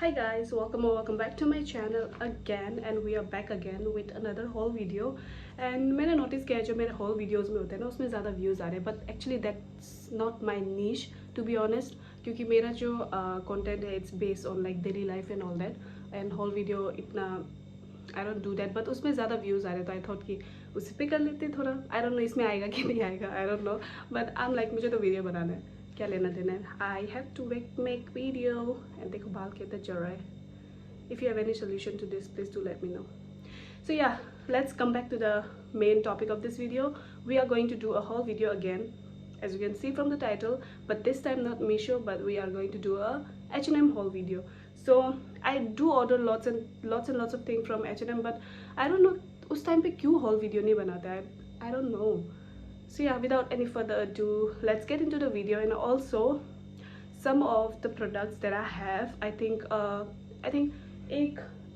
Hi guys, welcome or welcome back to my channel again, and we are back again with another haul video. And मैंने notice किया है जो मेरे haul videos में होते हैं ना उसमें ज़्यादा views आ रहे हैं, but actually that's not my niche to be honest, क्योंकि मेरा जो content है it's based on like daily life and all that, and haul video इतना I don't do that, but उसमें ज़्यादा views आ रहे तो I thought कि उसी पे कर लेते थोड़ा. I don't know इसमें आएगा कि नहीं आएगा, I don't know, but I'm like मुझे तो video बनाना है, क्या लेना देना है. I have to make video. And देखो बाल कितना चल रहा है. If you have any solution to this, please do let me know. So yeah, let's come back to the main topic of this video. We are going to do a haul video again, as you can see from the title, but this time not Meesho, but we are going to do a H&M haul video. So I do order lots of things from H&M, but I don't know उस time पे क्यों haul video नहीं बनाता है. I don't know. So yeah, without any further ado, let's get into the video. And also some of the products that I have, I think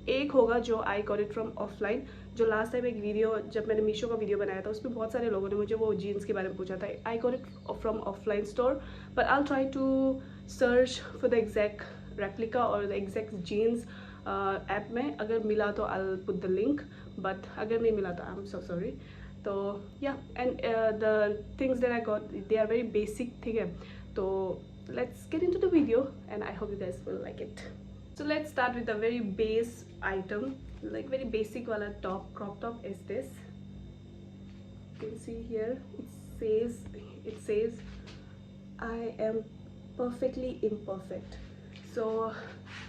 एक होगा जो I got it from offline. जो last time एक video जब मैंने मीशो का video बनाया था उसमें बहुत सारे लोगों ने मुझे वो जीन्स के बारे में पूछा था. I got it from offline store, but I'll try to search for the exact replica or the exact jeans app में. अगर मिला तो I'll put the link, but अगर नहीं मिला तो I'm so sorry. तो yeah, and the things that I got, they are very basic, ठीक है. तो let's get into the video and I hope you guys will like it. So let's start with a very base item, like very basic wala top, crop top is this. You can see here it says I am perfectly imperfect. So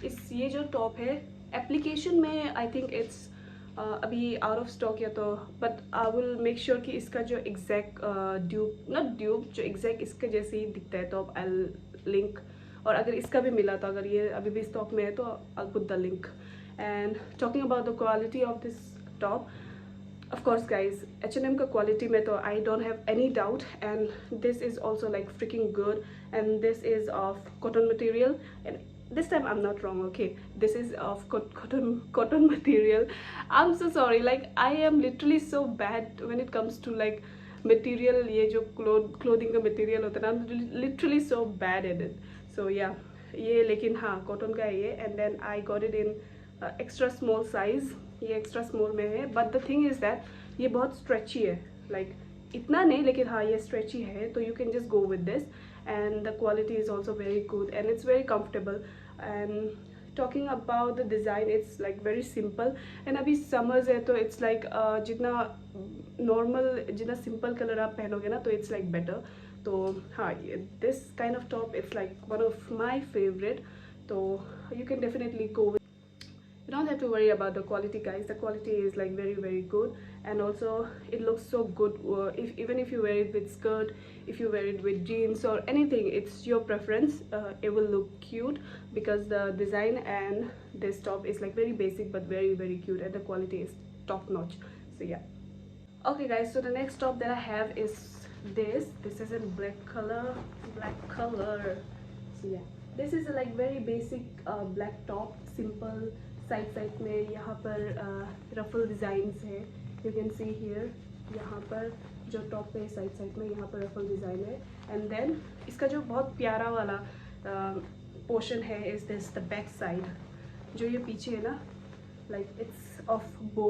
इस ये जो top है application में I think it's अभी out of stock या तो, but I will make sure कि इसका जो एग्जैक्ट ड्यूप नॉट ड्यूप जो एग्जैक्ट इसके जैसे ही दिखता है तो आई लिंक. और अगर इसका भी मिला तो अगर ये अभी भी स्टॉक में है तो I put the link. And talking about the quality of this top, of course guys, H&M का क्वालिटी में तो I don't have any doubt, and this is also like freaking good, and this is of cotton material, and this time I'm not wrong, okay, this is of cotton material. I'm so sorry, like I am literally so bad when it comes to like material. ये जो clothing का material होता है ना, I'm literally so bad at it. So yeah, ये लेकिन हाँ cotton का है ये, and then I got it in extra small size. ये एक्स्ट्रा स्मॉल में है, but the thing is that ये बहुत स्ट्रेची है, लाइक इतना नहीं लेकिन हाँ ये स्ट्रेची है, तो you can just go with this. And the quality is also very good and it's very comfortable. And talking about the design, it's like very simple. And अभी समर्स है तो इट्स लाइक जितना normal जितना simple colour आप पहनोगे ना तो it's like better. तो हाँ this kind of top it's like one of my favourite. तो you can definitely go. You don't have to worry about the quality guys, the quality is like very good, and also it looks so good. Even if you wear it with skirt, if you wear it with jeans or anything, it's your preference. It will look cute because the design and this top is like very basic but very cute, and the quality is top notch. So yeah, okay guys, so the next top that I have is this is in black color. So yeah, this is a like very basic black top, simple. Side में यहाँ पर रफल designs है. You can see here, यहाँ पर जो top पे side में यहाँ पर रफल डिज़ाइन है. एंड देन इसका जो बहुत प्यारा वाला पोर्शन है is this the back side. जो ये पीछे है ना, लाइक इट्स ऑफ बो,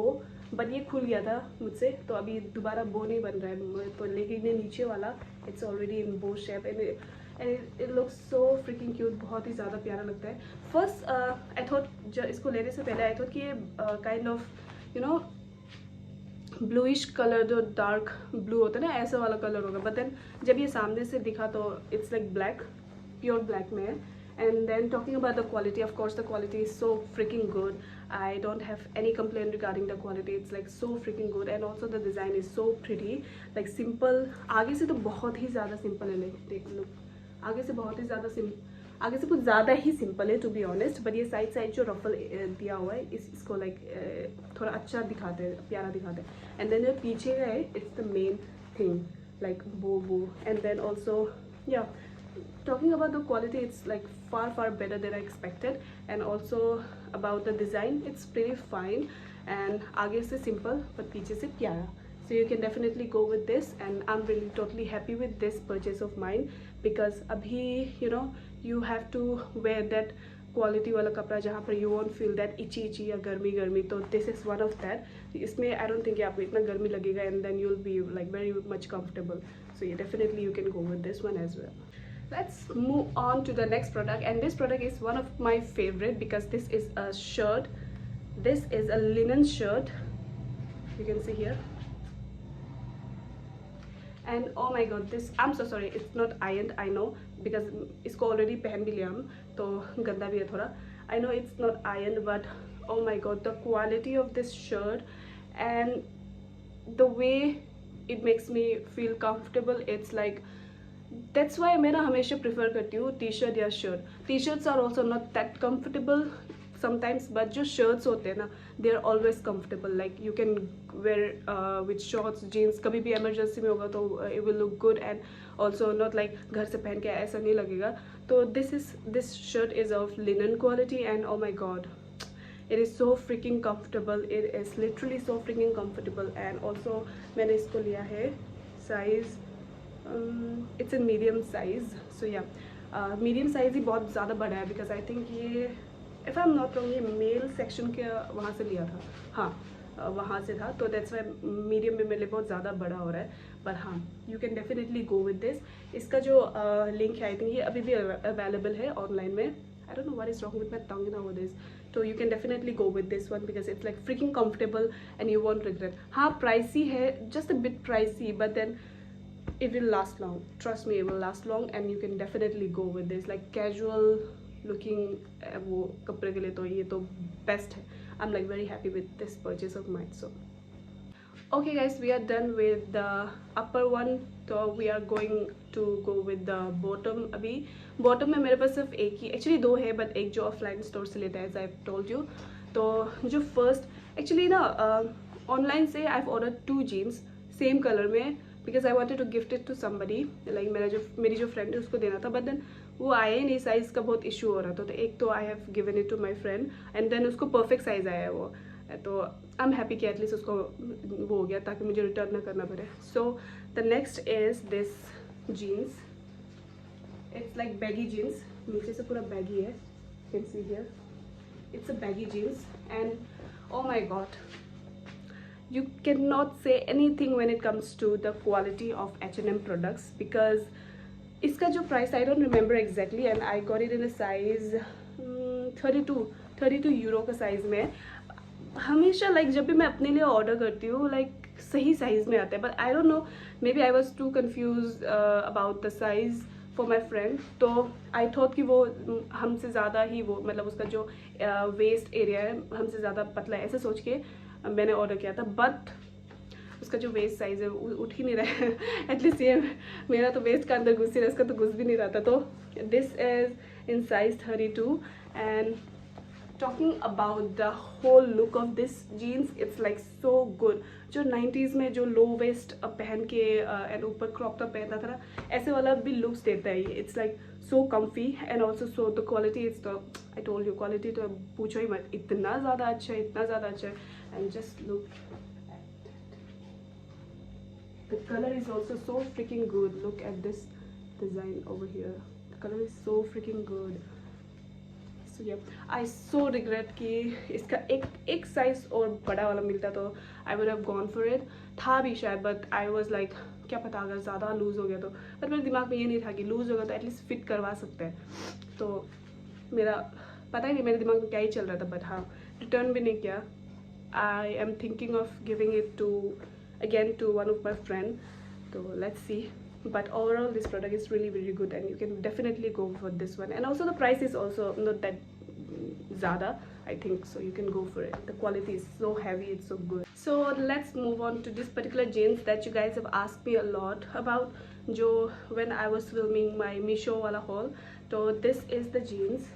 बट ये खुल गया था मुझसे तो अभी दोबारा बो नहीं बन रहा है. तो लेकिन ये नीचे वाला इट्स ऑलरेडी इन बो shape, and it looks so fricking cute. बहुत ही ज़्यादा प्यारा लगता है. फर्स्ट आई थॉट, जो इसको लेने से पहले आई थॉट कि ये kind of you know bluish colour, जो डार्क ब्लू होता है ना ऐसा वाला कलर होगा, बट देन जब ये सामने से दिखा तो it's like black, pure black में है. And then talking about the quality, of course the quality is so freaking good. I don't have any complaint regarding the quality. It's like so freaking good, and also the design is so pretty, like simple. आगे से तो बहुत ही ज़्यादा simple है, देख लो आगे से बहुत ही ज़्यादा आगे से कुछ ज़्यादा ही सिंपल है टू बी ऑनेस्ट. बट ये साइड जो रफल दिया हुआ है इसको लाइक थोड़ा अच्छा दिखाते हैं, प्यारा दिखाते हैं. एंड देन जो पीछे का है it's the main thing, like बो. एंड देन ऑल्सो या talking about the quality, it's like far better than I expected. And also about the design, it's pretty fine, and आगे से simple but पीछे से प्यारा. So you can definitely go with this, and I'm really totally happy with this purchase of mine, because abhi you know you have to wear that quality वाला कपड़ा जहाँ पर you want feel that itchy या गर्मी गर्मी, तो this is one of that. इसमें I don't think आपको इतना गर्मी लगेगा and then you will be like very much comfortable. So ये definitely you can go with this one as well. Let's move on to the next product, and this product is one of my favorite because this is a shirt. This is a linen shirt, you can see here, and oh my god, this, I'm so sorry, it's not ironed, I know, because इसको already पहन भी लिया हम तो गंदा भी है थोड़ा. I know it's not ironed, but oh my god, the quality of this shirt and the way it makes me feel comfortable, it's like, that's why मैं ना हमेशा प्रेफर करती हूँ टी शर्ट या shirt. T shirts are also not that comfortable sometimes, but जो shirts होते हैं ना, they are always comfortable. Like you can wear with shorts, jeans, कभी भी इमरजेंसी में होगा तो it will look good, and also not like घर से पहन के ऐसा नहीं लगेगा. तो this shirt is of linen quality, and oh my God, it is so freaking comfortable. It is literally so freaking comfortable. And also मैंने इसको लिया है size, it's in medium size. So yeah, medium size ही बहुत ज़्यादा बड़ा है because I think ये, if I'm not wrong, ये मेल सेक्शन के वहाँ से लिया था. हाँ, वहाँ से था, तो that's why medium में मेरे लिए बहुत ज़्यादा बड़ा हो रहा है. But हाँ, you can definitely go with this. इसका जो लिंक है, I think ये अभी भी अवेलेबल है ऑनलाइन में. I don't know what is wrong with my tongue nowadays. So you can definitely go with this one because it's like freaking comfortable and you won't regret. हाँ, pricey है, just a bit pricey, but then it will last long. Trust me, it will last long, and you can definitely go with this. Like casual looking वो कपड़े के लिए तो ये तो best है. I'm like very happy with this purchase of mine. So okay guys, we are done with the upper one, so we are going to go with the bottom. अभी bottom में मेरे पास सिर्फ एक ही, actually दो है, but एक जो offline store से लेता है, as I've told you. तो जो first actually ना ऑनलाइन से I've ordered 2 jeans same color में because I wanted to gift it to somebody, like मेरी जो फ्रेंड है उसको देना था, but then वो आया ही नहीं, साइज़ का बहुत इशू हो रहा था. तो एक तो I have given it to my friend and then उसको perfect size आया है वो. तो आई एम हैप्पी कि एटलीस्ट उसको वो हो गया ताकि मुझे रिटर्न ना करना पड़े. So the next is this jeans. It's like baggy jeans, नीचे से पूरा बैगी है, you can see here. It's a baggy jeans and oh my God, you cannot say anything when it comes to the quality of H&M products because इसका जो price I don't remember exactly, and I got it in a size 32 euro का size में. हमेशा like जब भी मैं अपने लिए ऑर्डर करती हूँ लाइक सही साइज़ में आता है, but I don't know, maybe I was too confuse about the size for my friend. तो आई थॉट कि वो हमसे ज़्यादा ही वो मतलब उसका जो वेस्ट एरिया है हमसे ज़्यादा पतला है, ऐसे सोच के मैंने ऑर्डर किया था. बट उसका जो वेस्ट साइज़ है वो उठ ही नहीं रहा है. एटलीस्ट ये मेरा तो वेस्ट का अंदर घुस ही रहा है, इसका तो घुस भी नहीं रहा था. तो this is in size 32. And talking about the whole look of this jeans, it's like so good. जो 90s में जो लो वेस्ट पहन के एंड ऊपर क्रॉप टॉप पहनता था ना, ऐसे वाला भी लुक्स देता है. It's like so comfy and also so the quality is the, I told you, quality तो पूछो ही मत, इतना ज़्यादा अच्छा है, इतना ज़्यादा अच्छा है. And just look, the color is also so freaking good. Look at this design over here, the color is so freaking good. So yeah, I so regret कि इसका एक साइज और बड़ा वाला मिलता तो I would have gone for it. था भी शायद, but I was like क्या पता अगर ज़्यादा लूज़ हो गया तो, पर मेरे दिमाग में ये नहीं था कि लूज़ होगा तो एटलीस्ट फिट करवा सकते हैं. तो मेरा पता ही नहीं मेरे दिमाग में क्या ही चल रहा था. बट हाँ, रिटर्न भी नहीं किया. I am thinking of giving it to one of my friend. So let's see. But overall this product is really very good and you can definitely go for this one. And also the price is also not that ज़्यादा, I think, so you can go for it. The quality is so heavy, it's so good. So let's move on to this particular jeans that you guys have asked me a lot about, जो when I was filming my Misho वाला haul. So this is the jeans.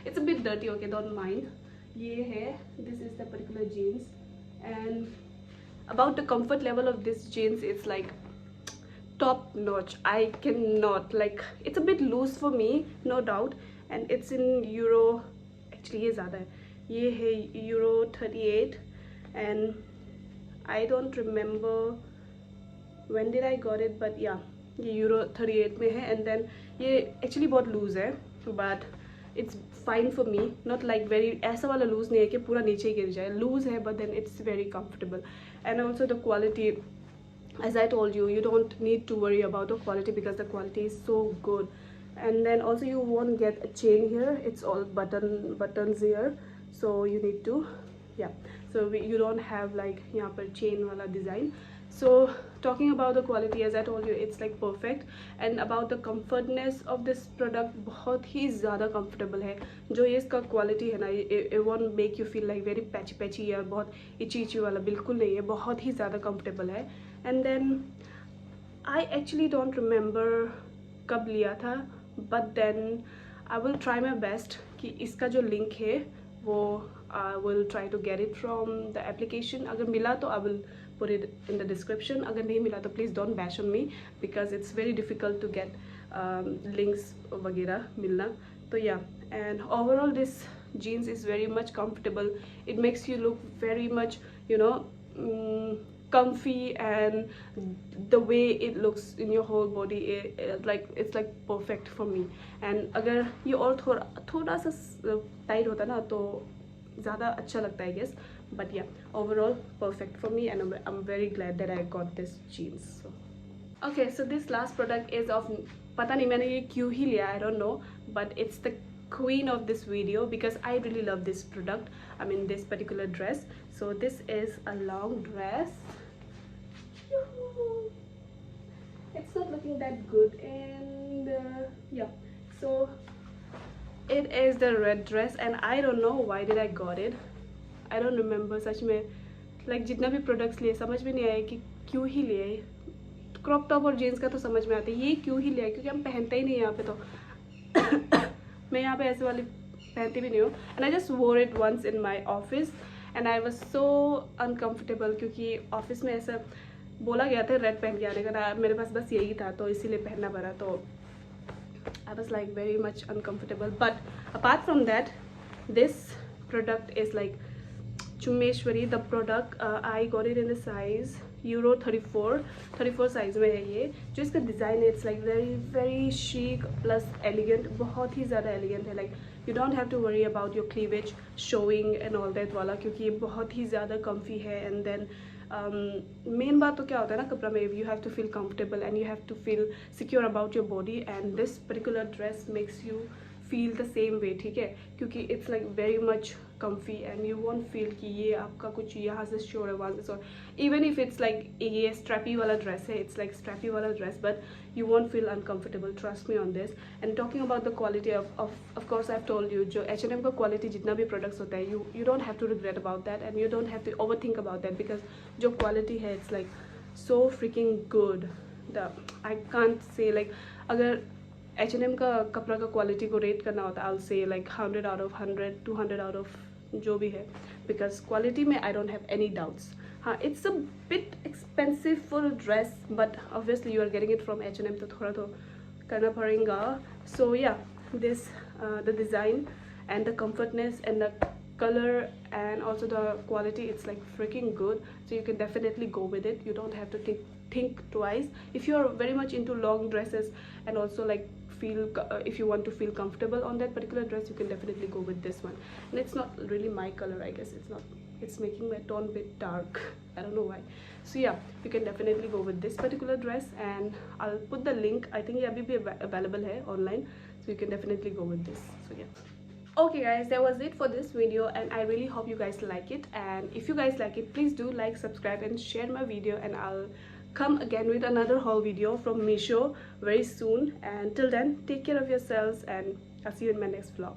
It's a bit dirty, okay, don't mind. ये है, this is the particular jeans. And about the comfort level of this jeans, it's like top notch. I cannot, like, it's a bit loose for me, no doubt, and it's in euro. Actually ये ज़्यादा है, ये है euro 38 and I don't remember when did I got it, but yeah, ये euro 38 में है. and then ये actually बहुत loose है, but it's fine for me, not like very ऐसा वाला लूज नहीं है कि पूरा नीचे ही गिर जाए, लूज है but then it's very comfortable. And also the quality, as I told you, you don't need to worry about the quality because the quality is so good. And then also you won't get a chain here, it's all buttons here, so you need to, yeah, so you don't have like यहाँ पर chain वाला design. So talking about the quality, as I told you, it's like perfect. And about the comfortness of this product, बहुत ही ज़्यादा comfortable है. जो ये इसका quality है ना, it won't make you feel like very patchy या बहुत itchy वाला, बिल्कुल नहीं है, बहुत ही ज़्यादा comfortable है. And then I actually don't remember कब लिया था, but then I will try my best कि इसका जो link है वो I will try to get it from the application. अगर मिला तो I will put it in the description. अगर नहीं मिला तो please don't bash on me because it's very difficult to get links वगैरह मिलना. तो yeah, and overall this jeans is very much comfortable. It makes you look very much, you know, comfy, and the way it looks in your whole body, it's like perfect for me. And अगर ये और थोड़ा सा tight होता ना तो ज़्यादा अच्छा लगता है, I guess. But yeah, overall perfect for me, and I'm very glad that I got this jeans. So okay, so this last product is of, पता नहीं मैंने ये क्यों ही लिया, I don't know, but it's the queen of this video because I really love this product. I mean this particular dress. So this is a long dress. It's not looking that good, and yeah, so it is the red dress, and I don't know why did I got it. I don't remember सच में, like जितना भी products लिए समझ में नहीं आया कि क्यों ही लिए. क्रॉप टॉप और जीन्स का तो समझ में आता है, ये क्यों ही लिया, क्योंकि हम पहनते ही नहीं यहाँ पे. तो मैं यहाँ पे ऐसे वाली पहनती भी नहीं हूँ. And I just wore it once in my office and I was so uncomfortable क्योंकि ऑफिस में ऐसा बोला गया था रेड पहन के आने का, मेरे पास बस यही था तो इसीलिए पहनना पड़ा. तो I was like very much uncomfortable. But apart from that, this product is like Chumeshwari. The product I got it in the size Euro 34 size में है ये. जो इसका डिज़ाइन है, it's like very chic plus elegant, बहुत ही ज़्यादा elegant है. Like you don't have to worry about your cleavage showing and all that वाला, क्योंकि ये बहुत ही ज़्यादा comfy है. And then मेन बात तो क्या होता है ना कपड़ा में, you have to feel comfortable and you have to feel secure about your body, and this particular dress makes you feel the same way, ठीक है, क्योंकि it's like very much comfy and you won't feel कि ये आपका कुछ यहाँ से शोर है वहाँ से शोर. Even if it's like ये strappy वाला dress है, it's like strappy वाला dress, but you won't feel uncomfortable, trust me on this. And talking about the quality of course I've told you, जो H&M का quality जितना भी products होता है, you don't have to regret about that and you don't have to overthink about that because जो quality है, it's like so freaking good. I can't say like अगर H&M का कपड़ा का क्वालिटी को रेट करना होता है, I'll say like 100 out of 100, 200 out of जो भी है, because क्वालिटी में I don't have any doubts. हाँ, it's a bit expensive for a dress, but obviously you are getting it from H&M तो थोड़ा तो करना पड़ेगा. So yeah, this the design and the comfortness and the color and also the quality, it's like freaking good. So you can definitely go with it. You don't have to think twice. If you are very much into long dresses and also like if you want to feel comfortable on that particular dress, you can definitely go with this one. And it's not really my color, I guess. It's making my tone a bit dark. I don't know why. So yeah, you can definitely go with this particular dress, and I'll put the link. I think ये अभी भी available है online, so you can definitely go with this. So yeah. Okay guys, that was it for this video, and I really hope you guys like it. And if you guys like it, please do like, subscribe and share my video, and I'll come again with another haul video from Meesho very soon. And till then, take care of yourselves and I'll see you in my next vlog.